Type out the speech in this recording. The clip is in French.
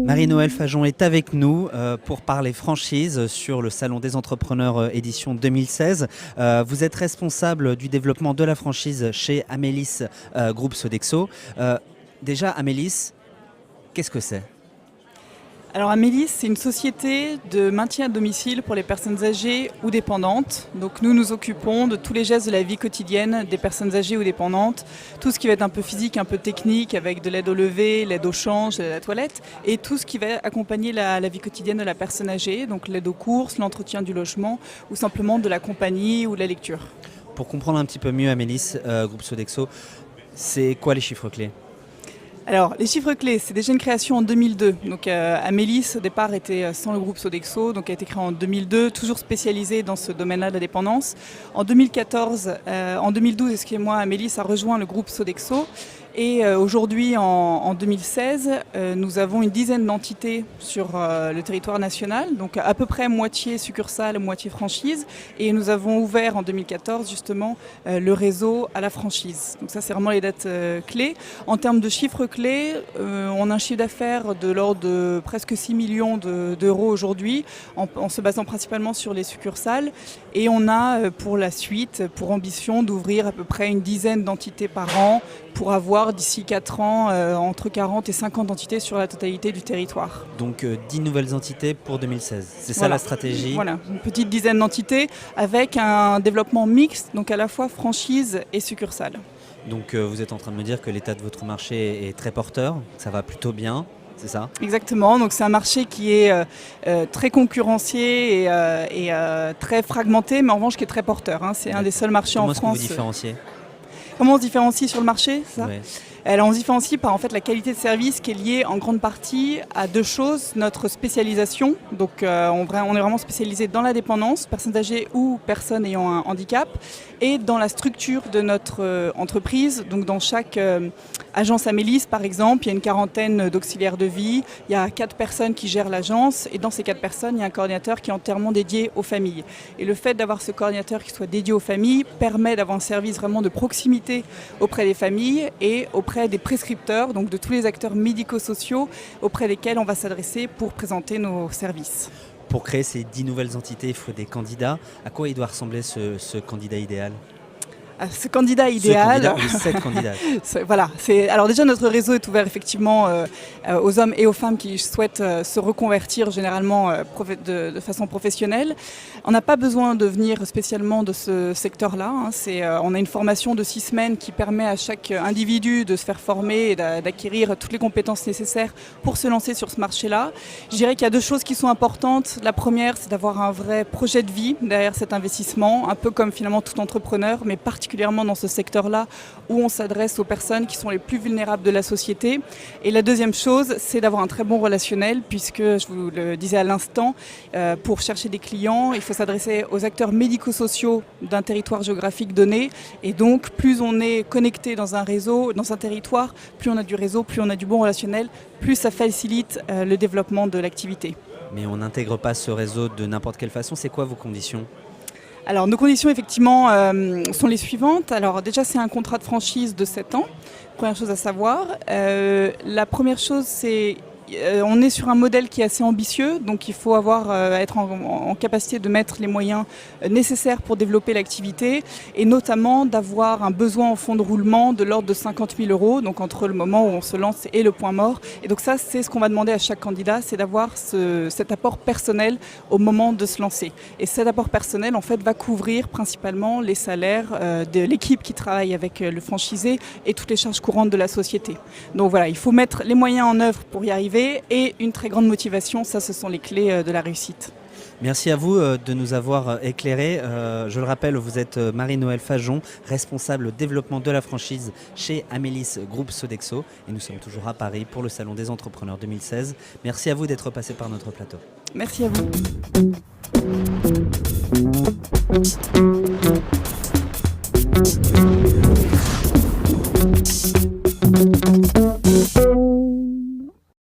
Marie-Noëlle Fajon est avec nous pour parler franchise sur le Salon des Entrepreneurs édition 2016. Vous êtes responsable du développement de la franchise chez Amélis Groupe Sodexo. Déjà, Amélis, qu'est-ce que c'est ? Alors Amélis, c'est une société de maintien à domicile pour les personnes âgées ou dépendantes. Donc nous nous occupons de tous les gestes de la vie quotidienne des personnes âgées ou dépendantes, tout ce qui va être un peu physique, un peu technique, avec de l'aide au lever, l'aide au change, l'aide à la toilette, et tout ce qui va accompagner la vie quotidienne de la personne âgée, donc l'aide aux courses, l'entretien du logement, ou simplement de la compagnie ou de la lecture. Pour comprendre un petit peu mieux Amélis Groupe Sodexo, c'est quoi les chiffres clés ? Alors, les chiffres clés, c'est déjà une création en 2002. Donc, Amélis, au départ, était sans le groupe Sodexo, donc a été créé en 2002, toujours spécialisé dans ce domaine-là de la dépendance. En 2012, Amélis a rejoint le groupe Sodexo. Et aujourd'hui, en 2016, nous avons une dizaine d'entités sur le territoire national, donc à peu près moitié succursale, moitié franchise. Et nous avons ouvert en 2014 justement le réseau à la franchise. Donc ça, c'est vraiment les dates clés. En termes de chiffres clés, on a un chiffre d'affaires de l'ordre de presque 6 millions d'euros aujourd'hui, en se basant principalement sur les succursales. Et on a pour la suite, pour ambition d'ouvrir à peu près une dizaine d'entités par an pour avoir d'ici 4 ans entre 40 et 50 entités sur la totalité du territoire. Donc 10 nouvelles entités pour 2016, c'est ça voilà. La stratégie ? Voilà, une petite dizaine d'entités avec un développement mixte, donc à la fois franchise et succursale. Donc vous êtes en train de me dire que l'état de votre marché est très porteur, ça va plutôt bien, c'est ça ? Exactement, donc c'est un marché qui est très concurrencié et très fragmenté, mais en revanche qui est très porteur. Hein. C'est un des seuls marchés en France. Comment est-ce que vous différenciez ? Comment on se différencie sur le marché, ça ? Ouais. Alors on se différencie par en fait la qualité de service qui est liée en grande partie à deux choses. Notre spécialisation, donc on est vraiment spécialisé dans la dépendance, personnes âgées ou personnes ayant un handicap, et dans la structure de notre entreprise. Donc dans chaque agence Amélis par exemple, il y a une quarantaine d'auxiliaires de vie, il y a 4 personnes qui gèrent l'agence, et dans ces 4 personnes, il y a un coordinateur qui est entièrement dédié aux familles. Et le fait d'avoir ce coordinateur qui soit dédié aux familles permet d'avoir un service vraiment de proximité auprès des familles et auprès des prescripteurs, donc de tous les acteurs médico-sociaux auprès desquels on va s'adresser pour présenter nos services. Pour créer ces 10 nouvelles entités, il faut des candidats. À quoi il doit ressembler ce candidat idéal ? Ce candidat idéal, cette candidate. Voilà. Alors déjà notre réseau est ouvert effectivement aux hommes et aux femmes qui souhaitent se reconvertir généralement de façon professionnelle. On n'a pas besoin de venir spécialement de ce secteur-là. Hein. On a une formation de 6 semaines qui permet à chaque individu de se faire former et d'acquérir toutes les compétences nécessaires pour se lancer sur ce marché-là. Je dirais qu'il y a 2 choses qui sont importantes. La première, c'est d'avoir un vrai projet de vie derrière cet investissement, un peu comme finalement tout entrepreneur, mais particulièrement dans ce secteur-là où on s'adresse aux personnes qui sont les plus vulnérables de la société. Et la deuxième chose, c'est d'avoir un très bon relationnel, puisque, je vous le disais à l'instant, pour chercher des clients, il faut s'adresser aux acteurs médico-sociaux d'un territoire géographique donné. Et donc, plus on est connecté dans un réseau, dans un territoire, plus on a du réseau, plus on a du bon relationnel, plus ça facilite le développement de l'activité. Mais on n'intègre pas ce réseau de n'importe quelle façon. C'est quoi vos conditions ? Alors nos conditions effectivement sont les suivantes. Alors déjà c'est un contrat de franchise de 7 ans, première chose à savoir. La première chose c'est on est sur un modèle qui est assez ambitieux, donc il faut être en capacité de mettre les moyens nécessaires pour développer l'activité et notamment d'avoir un besoin en fonds de roulement de l'ordre de 50 000 €, donc entre le moment où on se lance et le point mort. Et donc ça, c'est ce qu'on va demander à chaque candidat, c'est d'avoir cet apport personnel au moment de se lancer. Et cet apport personnel, en fait, va couvrir principalement les salaires de l'équipe qui travaille avec le franchisé et toutes les charges courantes de la société. Donc voilà, il faut mettre les moyens en œuvre pour y arriver et une très grande motivation, ça ce sont les clés de la réussite. Merci à vous de nous avoir éclairés. Je le rappelle, vous êtes Marie-Noëlle Fajon, responsable développement de la franchise chez Amélis Groupe Sodexo. Et nous sommes toujours à Paris pour le Salon des Entrepreneurs 2016. Merci à vous d'être passé par notre plateau. Merci à vous.